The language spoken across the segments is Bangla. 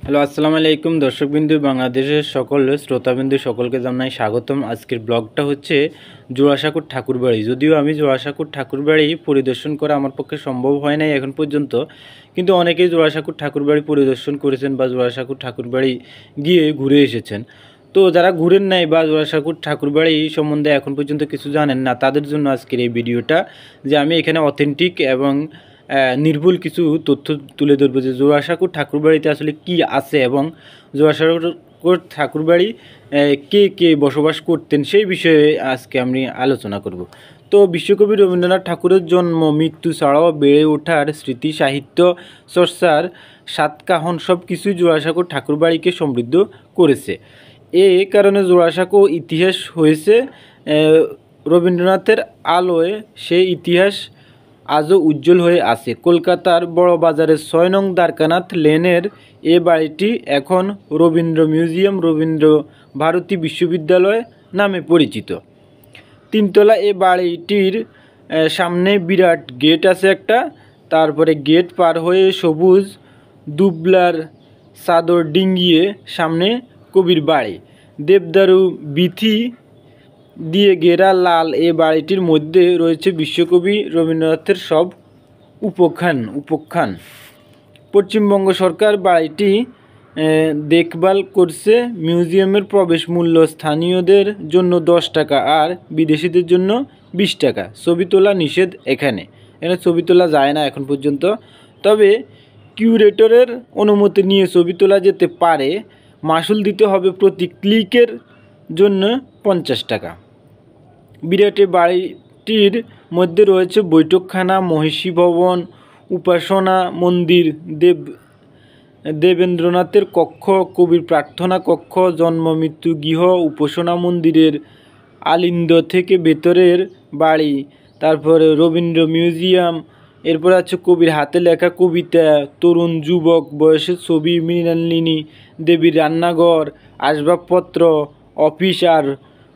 হ্যালো, আসসালামু আলাইকুম দর্শকবিন্দু, বাংলাদেশের সকল শ্রোতাবিন্দু সকলকে জানাই স্বাগতম। আজকের ব্লগটা হচ্ছে জোড়াসাঁকোর ঠাকুরবাড়ি। যদিও আমি জোড়াসাঁকোর ঠাকুরবাড়ি পরিদর্শন করা আমার পক্ষে সম্ভব হয় নাই এখন পর্যন্ত, কিন্তু অনেকেই জোড়াসাঁকোর ঠাকুরবাড়ি পরিদর্শন করেছেন বা জোড়াসাঁকোর ঠাকুরবাড়ি গিয়ে ঘুরে এসেছেন। তো যারা ঘুরেন নাই বা জোড়াসাঁকোর ঠাকুরবাড়ি সম্বন্ধে এখন পর্যন্ত কিছু জানেন না, তাদের জন্য আজকের এই ভিডিওটা, যে আমি এখানে অথেন্টিক এবং নির্ভুল কিছু তথ্য তুলে ধরবো যে জোড়াসাঁকোর ঠাকুরবাড়িতে আসলে কি আছে এবং জোড়াসাঁকোর ঠাকুরবাড়ি কে কে বসবাস করতেন সেই বিষয়ে আজকে আমি আলোচনা করব। তো বিশ্বকবি রবীন্দ্রনাথ ঠাকুরের জন্ম, মৃত্যু ছাড়াও বেড়ে ওঠার স্মৃতি, সাহিত্য চর্চার সাতকাহন সব কিছুই জোড়াসাঁকোর ঠাকুরবাড়িকে সমৃদ্ধ করেছে। এ কারণে জোড়াসাঁকো ইতিহাস হয়েছে রবীন্দ্রনাথের আলোয়। সেই ইতিহাস আজও উজ্জ্বল হয়ে আছে। কলকাতার বড় বাজারের ৬ নং দ্বারকানাথ লেনের এ বাড়িটি এখন রবীন্দ্র মিউজিয়াম, রবীন্দ্র ভারতী বিশ্ববিদ্যালয় নামে পরিচিত। তিনতলা এ বাড়িটির সামনে বিরাট গেট আছে একটা, তারপরে গেট পার হয়ে সবুজ দুবলার চাদর ডিঙ্গিয়ে সামনে কবির বাড়ি। দেবদারু বিথি দিয়ে ঘেরা লাল এ বাড়িটির মধ্যে রয়েছে বিশ্বকবি রবীন্দ্রনাথের সব উপাখ্যান। পশ্চিমবঙ্গ সরকার বাড়িটি দেখভাল করছে। মিউজিয়ামের প্রবেশ মূল্য স্থানীয়দের জন্য 10 টাকা আর বিদেশিদের জন্য 20 টাকা। ছবি তোলা নিষেধ এখানে ছবি তোলা যায় না এখন পর্যন্ত, তবে কিউরেটরের অনুমতি নিয়ে ছবি তোলা যেতে পারে। মাসুল দিতে হবে প্রতি ক্লিকের জন্য 50 টাকা। বিরাট বাড়িটির মধ্যে রয়েছে বৈঠকখানা, মহিষী ভবন, উপাসনা মন্দির, দেবেন্দ্রনাথের কক্ষ, কবির প্রার্থনা কক্ষ, জন্ম মৃত্যু গৃহ, উপাসনা মন্দিরের আলিন্দ থেকে ভেতরের বাড়ি, তারপরে রবীন্দ্র মিউজিয়াম। এরপর আছে কবির হাতে লেখা কবিতা, তরুণ যুবক বয়সের ছবি, মৃণালিনী দেবীর রান্নাঘর, আসবাবপত্র, অফিস আর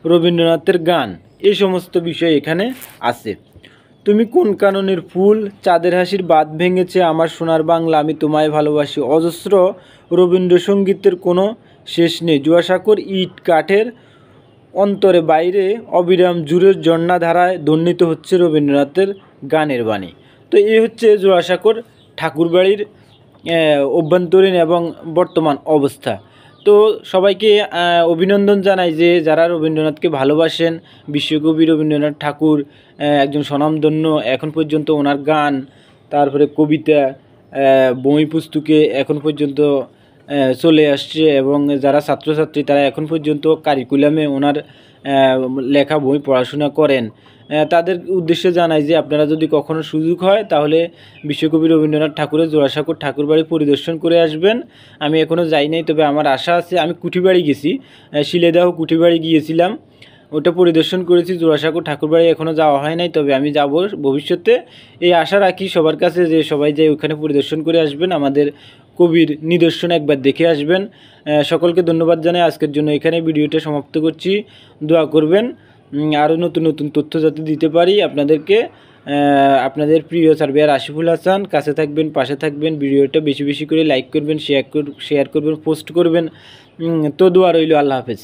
রবীন্দ্রনাথের গান, এই সমস্ত বিষয় এখানে আছে। তুমি কোন কাননের ফুল, চাঁদের হাসির বাঁধ ভেঙেছে, আমার সোনার বাংলা, আমি তোমায় ভালোবাসি, অজস্র রবীন্দ্রসঙ্গীতের কোনো শেষ নেই। জোড়াসাঁকোর ইট কাঠের অন্তরে বাইরে অবিরাম জুড়ে ঝর্ণাধারায় ধ্বনিত হচ্ছে রবীন্দ্রনাথের গানের বাণী। তো এই হচ্ছে জোড়াসাঁকোর ঠাকুরবাড়ির অভ্যন্তরীণ এবং বর্তমান অবস্থা। তো সবাইকে অভিনন্দন জানাই যে যারা রবীন্দ্রনাথকে ভালোবাসেন। বিশ্বকবি রবীন্দ্রনাথ ঠাকুর একজন স্বনামধন্য, এখন পর্যন্ত ওনার গান, তারপরে কবিতা, বই পুস্তকে এখন পর্যন্ত চলে আসছে এবং যারা ছাত্রছাত্রী তারা এখন পর্যন্ত কারিকুলামে ওনার লেখা বই পড়াশোনা করেন। তাদের উদ্দেশ্যে জানাই যে আপনারা যদি কখনো সুযোগ হয় তাহলে বিশ্বকবি রবীন্দ্রনাথ ঠাকুরের জোড়াসাঁকোর ঠাকুরবাড়ি পরিদর্শন করে আসবেন। আমি এখনও যাই নাই, তবে আমার আশা আছে। আমি কুঠিবাড়ি গেছি, শিলেদাহ কুঠিবাড়ি গিয়েছিলাম, ওটা পরিদর্শন করেছি। জোড়াসাঁকোর ঠাকুরবাড়ি এখনও যাওয়া হয় নাই, তবে আমি যাব ভবিষ্যতে। এই আশা রাখি সবার কাছে যে সবাই যাই ওখানে পরিদর্শন করে আসবেন, আমাদের কবির নিদর্শন একবার দেখে আসবেন। সকলকে ধন্যবাদ জানাই। আজকের জন্য এখানে ভিডিওটা সমাপ্ত করছি। দোয়া করবেন আরও নতুন নতুন তথ্য যাতে দিতে পারি আপনাদেরকে। আপনাদের প্রিয় সার্ভেয়ার আশিফুল হাসান। কাছে থাকবেন, পাশে থাকবেন, ভিডিওটা বেশি বেশি করে লাইক করবেন, শেয়ার করবেন, পোস্ট করবেন। তো দোয়া রইল। আল্লাহ হাফেজ।